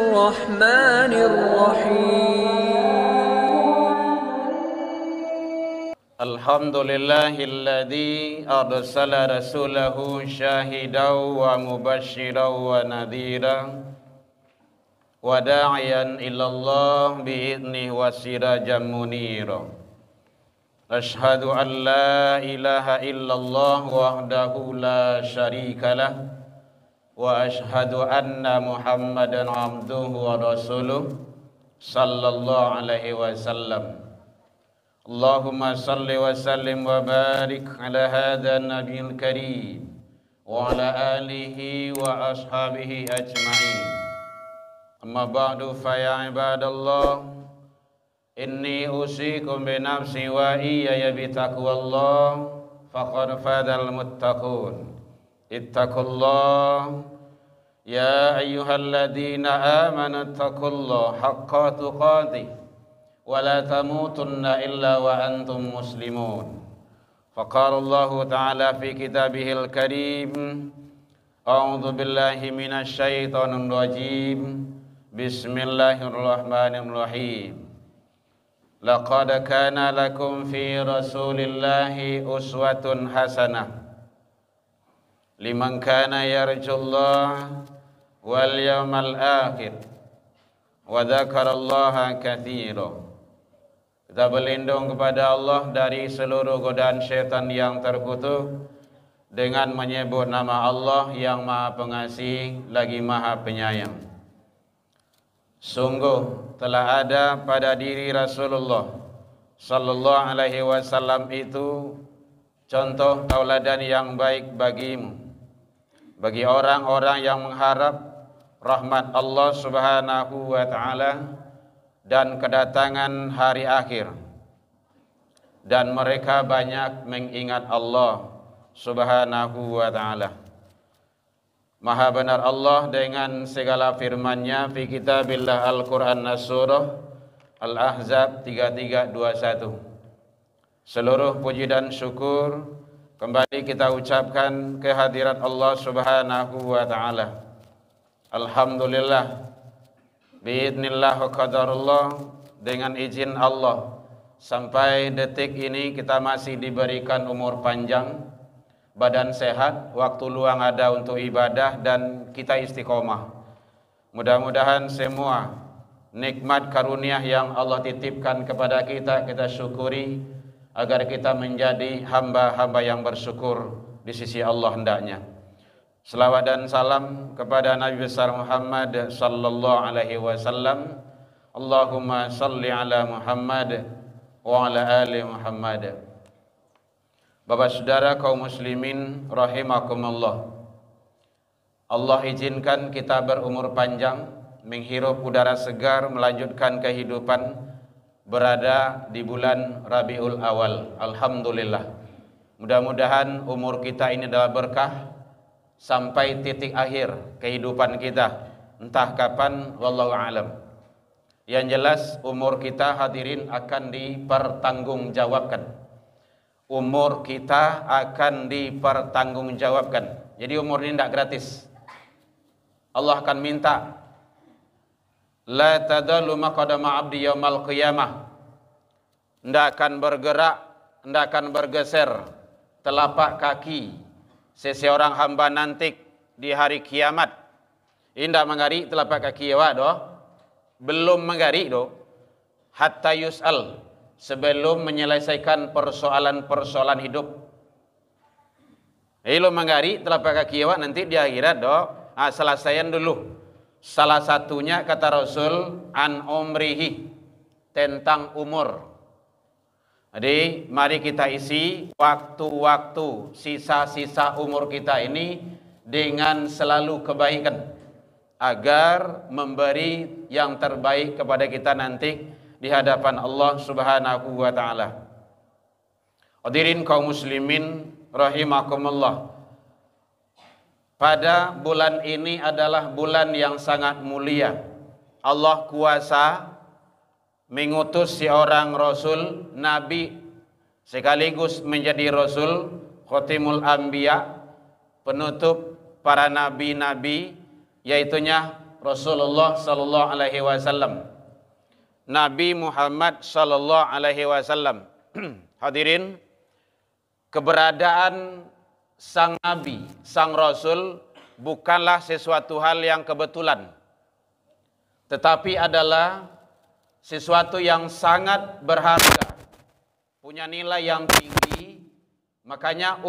الرحمن الرحيم الحمد لله الذي أرسل رسوله شاهدا ومبشرا ونذيرا وداعيا إلى الله بإذنه وسراجا منيرا أشهد أن لا إله إلا الله وحده لا شريك له وأشهد أن محمدا عبده ورسوله صلى الله عليه وسلم اللهم صل وسلم وبارك على هذا النبي الكريم وعلى آله وأصحابه أجمعين أما بعد فيا عباد الله إني أوصيكم بنفسي وإياي بتقوى الله فقد فاز المتقون اتقوا الله يا أيها الذين آمنوا اتقوا الله حق تقاته ولا تموتن إلا وأنتم مسلمون فقال الله تعالى في كتابه الكريم أعوذ بالله من الشيطان الرجيم بسم الله الرحمن الرحيم لقد كان لكم في رسول الله أسوة حسنة لمن كان يرجو الله واليوم الآخر وذكر الله كثيرا. Kita berlindung kepada Allah dari seluruh godaan syaitan yang terkutuk dengan menyebut nama Allah yang Maha Pengasih lagi Maha Penyayang. Sungguh telah ada pada diri Rasulullah sallallahu alaihi wasallam itu contoh tauladan yang baik bagimu, bagi orang-orang yang mengharap rahmat Allah Subhanahu wa taala dan kedatangan hari akhir, dan mereka banyak mengingat Allah Subhanahu wa taala. Maha benar Allah dengan segala firman-Nya fi kitabillah Al-Qur'an Surah Al-Ahzab 3321. Seluruh puji dan syukur kembali kita ucapkan kehadirat Allah Subhanahu wa taala. Alhamdulillah biidznillah wa qadarullah, dengan izin Allah sampai detik ini kita masih diberikan umur panjang, badan sehat, waktu luang ada untuk ibadah, dan kita istiqomah. Mudah-mudahan semua nikmat karunia yang Allah titipkan kepada kita, kita syukuri agar kita menjadi hamba-hamba yang bersyukur di sisi Allah hendaknya. Selawat dan salam kepada Nabi besar Muhammad sallallahu alaihi wasallam. Allahumma salli ala Muhammad wa ala ali Muhammad. Bapak saudara kaum muslimin rahimakumullah. Allah izinkan kita berumur panjang, menghirup udara segar, melanjutkan kehidupan, berada di bulan Rabiul Awal. Alhamdulillah. Mudah-mudahan umur kita ini adalah berkah sampai titik akhir kehidupan kita, entah kapan, wallahu alam. Yang jelas umur kita hadirin akan dipertanggungjawabkan. Umur kita akan dipertanggungjawabkan. Jadi umur ini tidak gratis. Allah akan minta, la tadallu maqadama abdi yaumal qiyamah. Tidak akan bergerak, tidak akan bergeser telapak kaki seseorang hamba nanti di hari kiamat. Indah mengari telapak kaki awak doh, belum mengari doh, hatta yus'al, sebelum menyelesaikan persoalan-persoalan hidup. Belum mengari telapak kaki awak nanti di akhirat doh, selesaian dulu. Salah satunya kata Rasul an umrihi, tentang umur. Jadi mari kita isi waktu-waktu sisa-sisa umur kita ini dengan selalu kebaikan, agar memberi yang terbaik kepada kita nanti di hadapan Allah Subhanahu wa taala. Hadirin kaum muslimin rahimakumullah. Pada bulan ini adalah bulan yang sangat mulia. Allah kuasa mengutus seorang rasul, nabi, sekaligus menjadi rasul, khatimul anbiya, penutup para nabi-nabi, yaitunya Rasulullah sallallahu alaihi wasallam. Nabi Muhammad sallallahu alaihi wasallam. Hadirin, keberadaan sang nabi, sang rasul bukanlah sesuatu hal yang kebetulan, tetapi adalah sesuatu yang sangat berharga, punya nilai yang tinggi. Makanya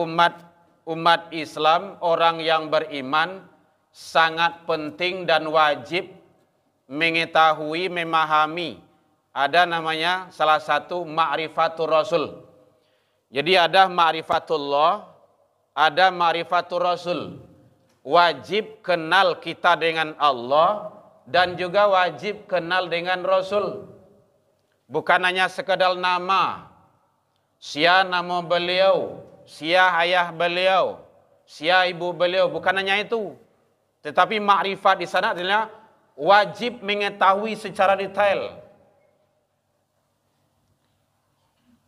umat Islam, orang yang beriman, sangat penting dan wajib mengetahui, memahami. Ada namanya salah satu ma'rifatul rasul. Jadi ada ma'rifatullah, ada ma'rifatul rasul. Wajib kenal kita dengan Allah dan juga wajib kenal dengan Rasul. Bukan hanya sekedar nama. Sia nama beliau, sia ayah beliau, sia ibu beliau, bukan hanya itu. Tetapi makrifat di sana adalah wajib mengetahui secara detail.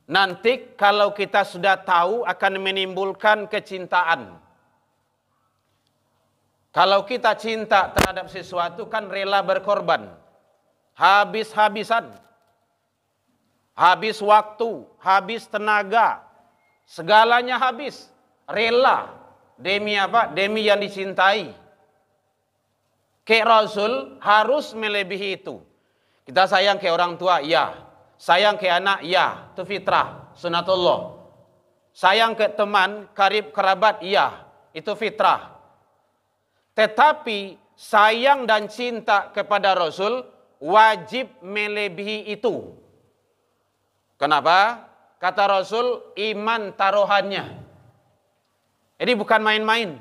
Nanti kalau kita sudah tahu akan menimbulkan kecintaan. Kalau kita cinta terhadap sesuatu kan rela berkorban. Habis-habisan. Habis waktu, habis tenaga. Segalanya habis. Rela. Demi apa? Demi yang dicintai. Kayak Rasul harus melebihi itu. Kita sayang ke orang tua, ya. Sayang ke anak, ya. Itu fitrah, sunatullah. Sayang ke teman, karib, kerabat, ya. Itu fitrah. Tetapi sayang dan cinta kepada Rasul wajib melebihi itu. Kenapa? Kata Rasul, iman taruhannya. Jadi bukan main-main.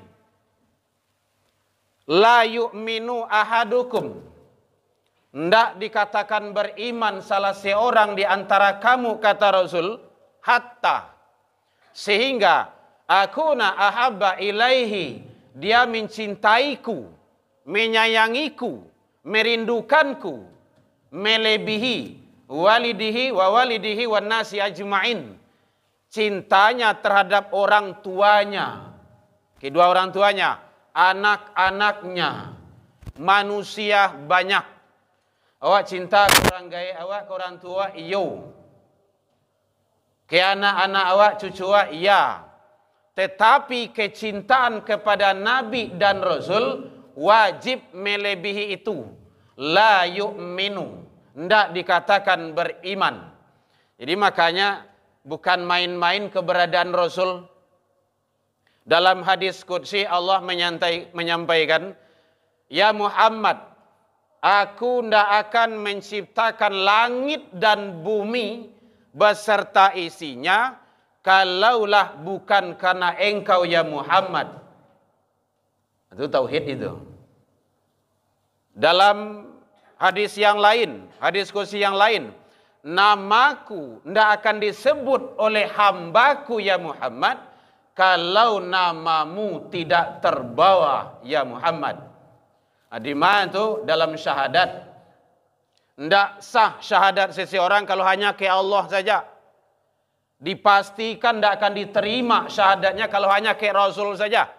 La yu'minu ahadukum. Ndak dikatakan beriman salah seorang di antara kamu, kata Rasul, hatta. Sehingga akuna ahabba ilaihi. Dia mencintaiku, menyayangiku, merindukanku, melebihi walidihi wa walidihi wan nasi ajma'in. Cintanya terhadap orang tuanya, kedua orang tuanya, anak-anaknya, manusia banyak. Awak cinta ke orang gaya awak, ke orang tua, iyo. Ke anak-anak awak, cucu awak, iya. Tetapi kecintaan kepada Nabi dan Rasul wajib melebihi itu. La yu'minu. Tidak dikatakan beriman. Jadi makanya bukan main-main keberadaan Rasul. Dalam hadis qudsi Allah menyampaikan, ya Muhammad, aku tidak akan menciptakan langit dan bumi beserta isinya kalaulah bukan karena engkau ya Muhammad. Itu tauhid itu. Dalam hadis yang lain, hadis qudsi yang lain, namaku tidak akan disebut oleh hambaku ya Muhammad kalau namamu tidak terbawa ya Muhammad. Di mana itu? Dalam syahadat. Tidak sah syahadat seseorang kalau hanya ke Allah saja. Dipastikan tidak akan diterima syahadatnya kalau hanya ke Rasul saja.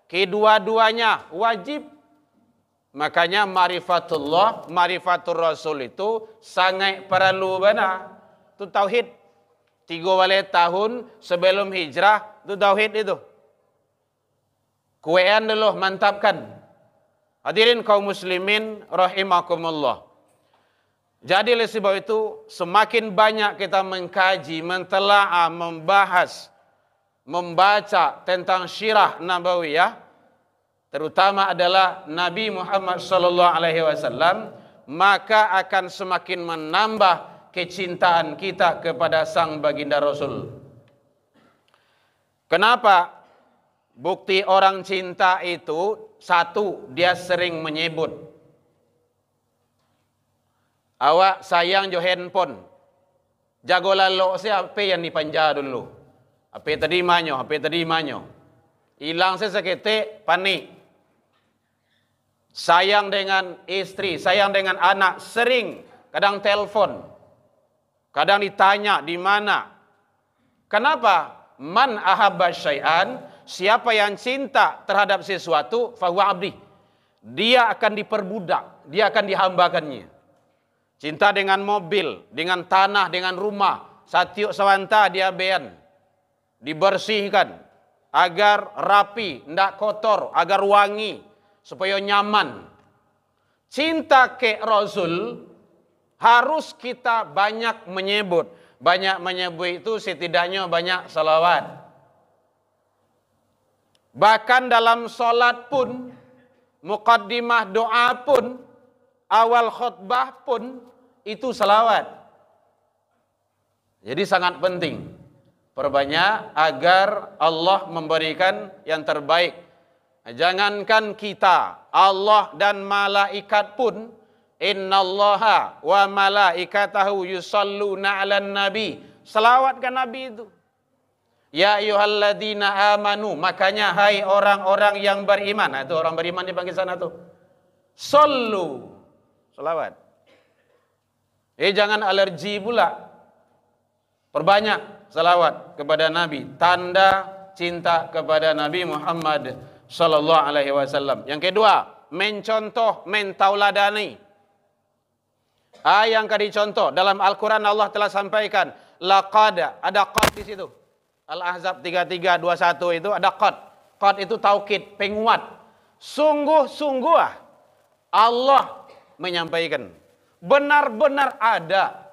Kedua-duanya wajib. Makanya ma'rifatullah, ma'rifatul Rasul itu sangat perlu benar. Itu tauhid. 3 tahun sebelum hijrah, itu tauhid itu. Kuean dulu, mantapkan. Hadirin kaum muslimin rahimakumullah. Jadi oleh sebab itu semakin banyak kita mengkaji, mentelaah, membahas, membaca tentang syirah nabawiyah, terutama adalah Nabi Muhammad sallallahu alaihi wasallam, maka akan semakin menambah kecintaan kita kepada sang baginda Rasul. Kenapa? Bukti orang cinta itu, satu, dia sering menyebut. Awak sayang jo handphone. Jago lalu siapa yang dipanja dulu. Apa tadi manyo, apa tadi manyo. Hilang sesekete, panik. Sayang dengan istri, sayang dengan anak, sering. Kadang telepon. Kadang ditanya di mana. Kenapa? Man ahabba syai'an, siapa yang cinta terhadap sesuatu, fahuwa abdi. dia akan diperbudak, dia akan dihambakannya. Cinta dengan mobil, dengan tanah, dengan rumah, satiuk sawanta dia bean. Dibersihkan agar rapi, tidak kotor, agar wangi, supaya nyaman. Cinta ke Rasul harus kita banyak menyebut. Banyak menyebut itu setidaknya banyak salawat. Bahkan dalam solat pun, muqaddimah doa pun, awal khutbah pun, itu salawat. Jadi sangat penting. Perbanyak agar Allah memberikan yang terbaik. Jangankan kita, Allah dan malaikat pun, innallaha wa malaikatahu yusalluna 'alan nabi. Selawatkan Nabi itu. Ya ayyuhalladzina amanu, makanya hai orang-orang yang beriman. Nah, itu orang beriman dipanggil sana tuh. Sallu, selawat. Jangan alergi pula. Perbanyak selawat kepada Nabi, tanda cinta kepada Nabi Muhammad sallallahu alaihi wasallam. Yang kedua, mencontoh, mentauladani. Yang dicontoh dalam Al-Qur'an Allah telah sampaikan, laqad, ada qad di situ. Al-Ahzab 3321 itu ada qad. Qad itu taukid, penguat. Sungguh-sungguh Allah menyampaikan. Benar-benar ada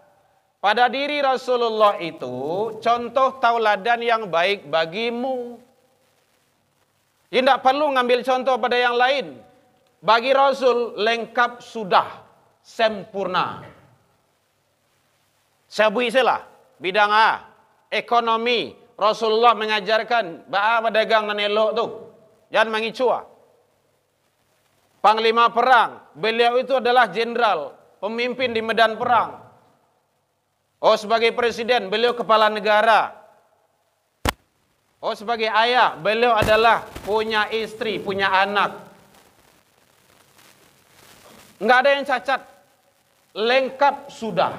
pada diri Rasulullah itu contoh tauladan yang baik bagimu. Tidak perlu ngambil contoh pada yang lain. Bagi Rasul lengkap sudah, sempurna. Sabui selah bidang ekonomi. Rasulullah mengajarkan ba'a dagang dan elok tu. Jangan mangicua. Panglima perang, beliau itu adalah jenderal, pemimpin di medan perang. Sebagai presiden, beliau kepala negara. Sebagai ayah, beliau adalah punya istri, punya anak. Enggak ada yang cacat. Lengkap sudah.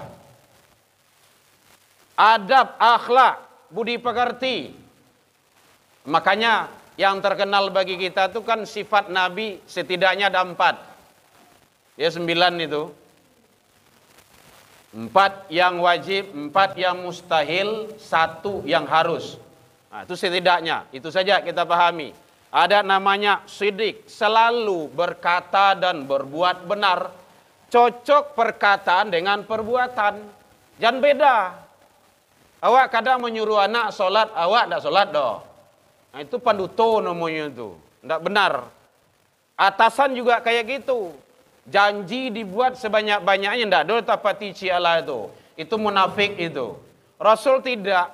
Adab, akhlak, budi pekerti. Makanya yang terkenal bagi kita itu kan sifat Nabi setidaknya ada 4. 9 itu. 4 yang wajib, 4 yang mustahil, 1 yang harus. Nah, itu setidaknya, itu saja kita pahami. Ada namanya sidik, selalu berkata dan berbuat benar. Cocok perkataan dengan perbuatan. Jangan beda. Awak kadang menyuruh anak solat, awak tidak solat dah. Nah, itu panduto namanya itu. Tidak benar. Atasan juga kayak gitu. Janji dibuat sebanyak-banyaknya, tidak ada tapati ciala itu. Itu munafik itu. Rasul tidak.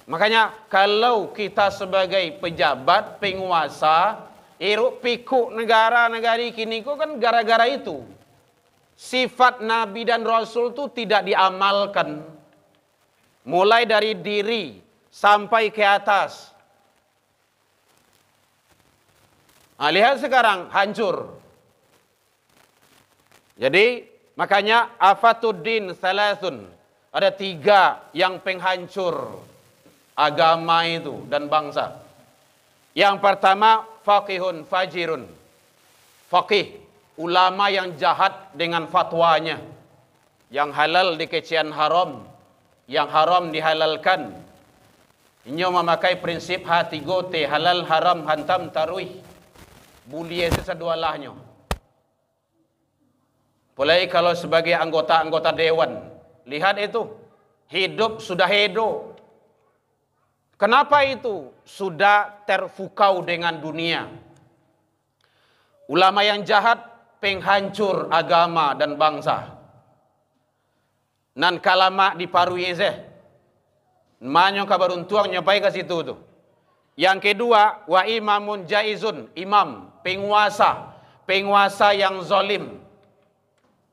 Makanya kalau kita sebagai pejabat, penguasa, iruk pikuk negara-negara kini kan gara-gara itu. Sifat Nabi dan Rasul itu tidak diamalkan. Mulai dari diri sampai ke atas. Nah, lihat sekarang hancur. Jadi makanya afatuddin salasun. Ada 3 yang penghancur agama itu dan bangsa. Yang pertama faqihun fajirun. Faqih, ulama yang jahat dengan fatwanya. Yang halal dikecian haram, yang haram dihalalkan. Ini memakai prinsip H3T, halal haram hantam taruih. Buliye sesedualahnya. Mulai kalau sebagai anggota dewan, lihat itu, hidup sudah hidup. Kenapa itu? Sudah terfukau dengan dunia. Ulama yang jahat penghancur agama dan bangsa. Nan kalama diparui zeh. Manyo kabaruntuang nyapai ke situ tuh. Yang kedua, wa imamun jaizun, imam, penguasa, penguasa yang zalim.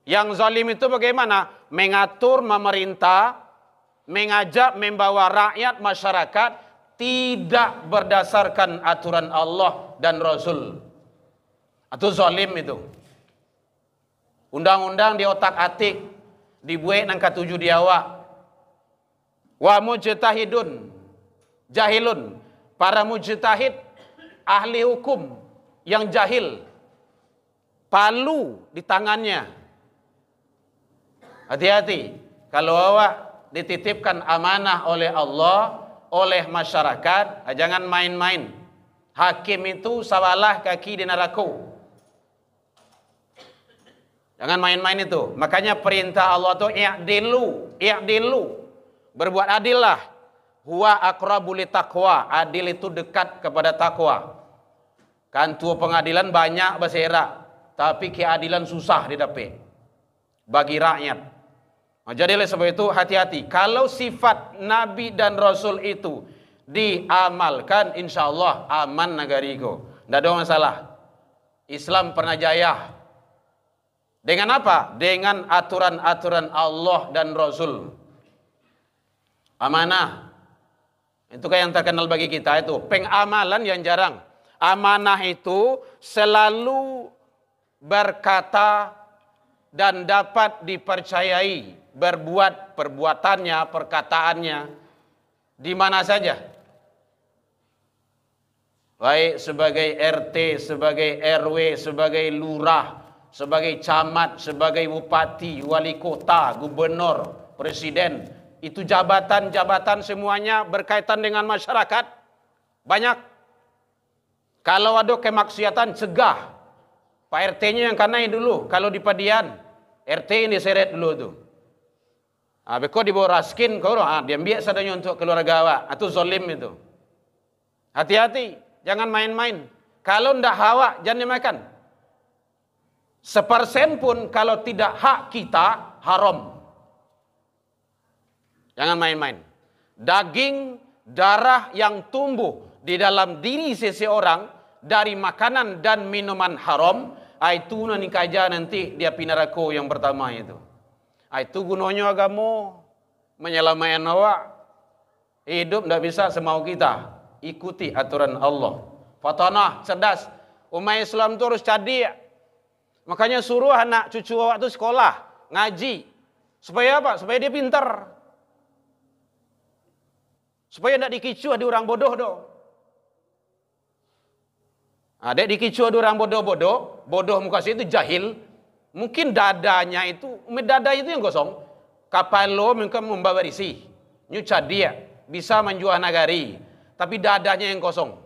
Yang zalim itu bagaimana? Mengatur, memerintah, mengajak, membawa rakyat, masyarakat tidak berdasarkan aturan Allah dan Rasul. Itu zalim itu. Undang-undang di otak-atik, dibuat nang katuju di awak. Wa mujtahidun jahilun, para mujtahid ahli hukum yang jahil, palu di tangannya. Hati-hati, kalau awak dititipkan amanah oleh Allah, oleh masyarakat, jangan main-main. Hakim itu sawalah kaki di neraka. Jangan main-main itu. Makanya perintah Allah itu i'dilu. Berbuat adillah. Huwa aqrabu litaqwa. Adil itu dekat kepada takwa. Kan tua pengadilan banyak bersera, tapi keadilan susah didapat bagi rakyat. Jadi oleh sebab itu hati-hati. Kalau sifat Nabi dan Rasul itu diamalkan, insya Allah aman negari itu. Tidak ada masalah. Islam pernah jaya. Dengan apa? Dengan aturan-aturan Allah dan Rasul. Amanah. Itu yang terkenal bagi kita itu. Pengamalan yang jarang. Amanah itu selalu berkata dan dapat dipercayai. Berbuat perbuatannya, perkataannya di mana saja. Baik sebagai RT, sebagai RW, sebagai lurah, sebagai camat, sebagai bupati, wali kota, gubernur, presiden. Itu jabatan-jabatan semuanya berkaitan dengan masyarakat. Banyak. Kalau ada kemaksiatan, cegah. Pak RT-nya yang kanai dulu. Kalau di Padian, RT ini seret dulu tuh. Beko dibawa raskin, kau dia ambil sadanya untuk keluarga awak. Itu zolim itu. Hati-hati, jangan main-main. Kalau ndak hawa, jangan dimakan. 1% pun kalau tidak hak kita, haram. Jangan main-main. Daging, darah yang tumbuh di dalam diri seseorang dari makanan dan minuman haram, itu nanti kaja nanti dia pinarako yang pertama itu. Itu gunanya agama, menyelamatkan awak. Hidup tidak bisa semau kita. Ikuti aturan Allah. Fatanah, cerdas. Umat Islam itu harus cerdik. Makanya suruh anak cucu awak itu sekolah, ngaji. Supaya apa? Supaya dia pintar. Supaya tidak dikicu ada orang bodoh dong. Ada dikicu ada orang bodoh-bodoh. Bodoh muka itu jahil. Mungkin dadanya itu yang kosong. Kapal lo mungkin membawa risi. Nyuca dia. Bisa menjual nagari. Tapi dadanya yang kosong.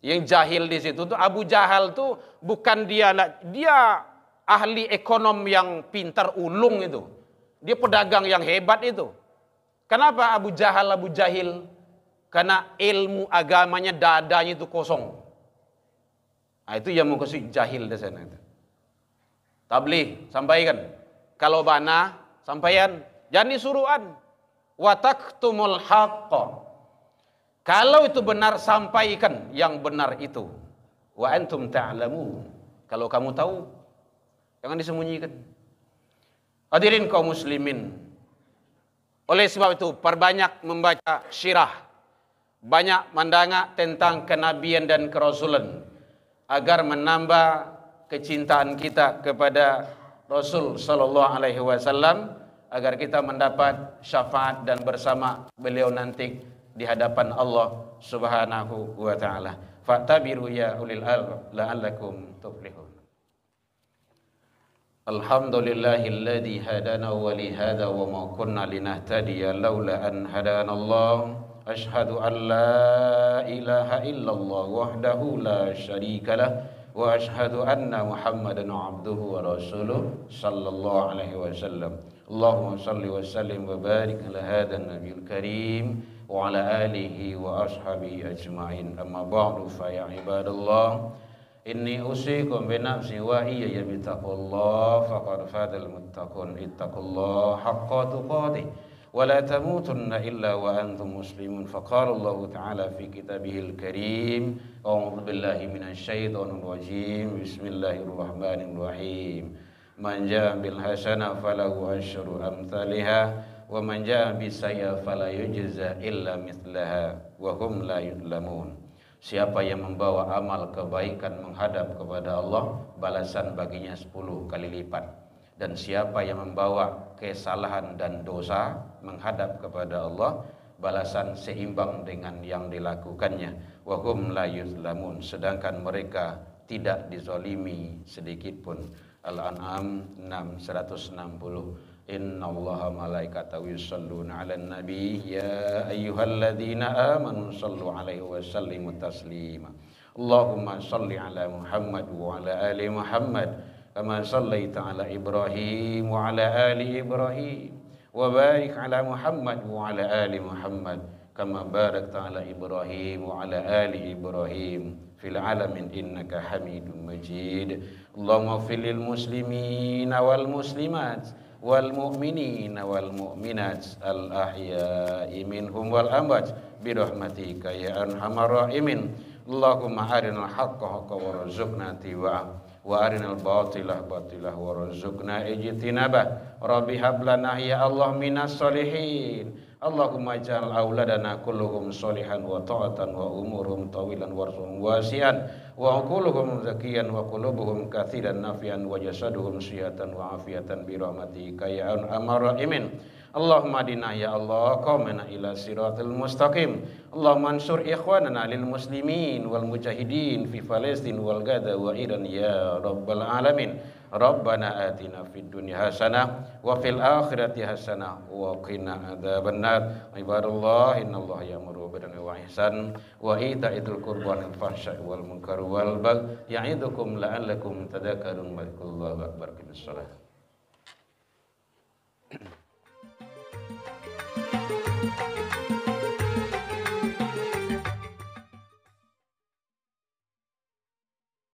Yang jahil di situ tuh Abu Jahal tuh bukan dia ahli ekonom yang pintar ulung itu. Dia pedagang yang hebat itu. Kenapa Abu Jahil? Karena ilmu agamanya dadanya itu kosong. Itu yang mau kasih jahil di sana itu. Tabligh, sampaikan. Kalau bana, sampaikan. Jangan disuruhan. Wa taktumul haqqa. Kalau itu benar, sampaikan yang benar itu. Wa antum ta'lamun. Kalau kamu tahu, jangan disembunyikan. Hadirin kaum muslimin. Oleh sebab itu, perbanyak membaca syirah. Banyak mendangak tentang kenabian dan kerasulan. Agar menambah kecintaan kita kepada Rasul sallallahu alaihi wasallam, agar kita mendapat syafaat dan bersama beliau nanti di hadapan Allah Subhanahu wa taala. Fatabiru ya ulil albab la'allakum tuflihun. Alhamdulillahilladzi hadana wa li hadza wa ma kunna linahtadiya laula an hadana Allah. Asyhadu an la ilaha illallah wahdahu la syarika lah. Wa ashhadu anna Muhammadan abduhu wa rasuluh sallallahu alaihi wasallam. Allahumma salli wa sallim wa barik ala hadan nabiyil karim wa ala alihi wa ashabihi ajma'in. Amma ba'du fa ya ibadallah, inni usikum bi nafsi wa iyya bi taqwallah faqad fadal muttaqun. Ittaqullaha haqqa tuqatih wa la tamutunna illa wa antum muslimun. Faqala Allah ta'ala fi kitabihil karim, a'udzu billahi minasy syaithanir rajim. Bismillahirrahmanirrahim. Man jaa bil hasanah falahu asyru amsalha wa man jaa bis sayyi'ah fala yujza illa mithlaha wa hum la yudlamun. Siapa yang membawa amal kebaikan menghadap kepada Allah, balasan baginya 10 kali lipat. Dan siapa yang membawa kesalahan dan dosa menghadap kepada Allah, balasan seimbang dengan yang dilakukannya. Wa hum la yuzlamun, sedangkan mereka tidak dizalimi sedikit pun. Al-An'am 6 160. Innallaha malaikatahu yusholluna 'alan nabi ya ayyuhalladzina amanu shallu 'alaihi wa sallimu taslima. Allahumma shalli 'ala Muhammad wa 'ala ali Muhammad kama shallaita 'ala Ibrahim wa 'ala ali Ibrahim wa barik 'ala Muhammad wa 'ala ali Muhammad kama barakta 'ala Ibrahim wa 'ala ali Ibrahim fil 'alamin innaka Hamidum Majid. Allahumma fil lil muslimina wal muslimat wal mu'minina wal mu'minat al ahya'i minhum wal amwat bi rahmatika ya arhamar rahimin. Allahumma arinal haqqa haqqan warzuqna tiba'ah wa arinal batilah batilah warzuqna ijtinabah. Rabbi hab lana ya Allah minas solihin. Allahumma ij'al auladana kulluhum solihan wa ta'atan wa umuruhum tawilan warzuqhum wasi'an wa quluhum zakiyan wa qulubuhum katsiran nafian wa jasaduhum sihatan wa afiatan bi rahmatika ya arhamar rahimin. Allahumma adina ya Allah qamana ila siratal mustaqim. Allahumma ansur ikhwanana lil muslimin wal mujahidin fi Palestin wal Gaza wa Iran ya rabbal alamin. Rabbana atina fid dunya hasanah wa fil akhirati hasanah wa qina adzabannar. Ibadallah innallaha ya'muru bil 'adli wal ihsan wa ita'idzil qurba wal fahsya'i wal munkari wal baghi ya'idukum la'allakum tadhakkarun. Allahu akbar.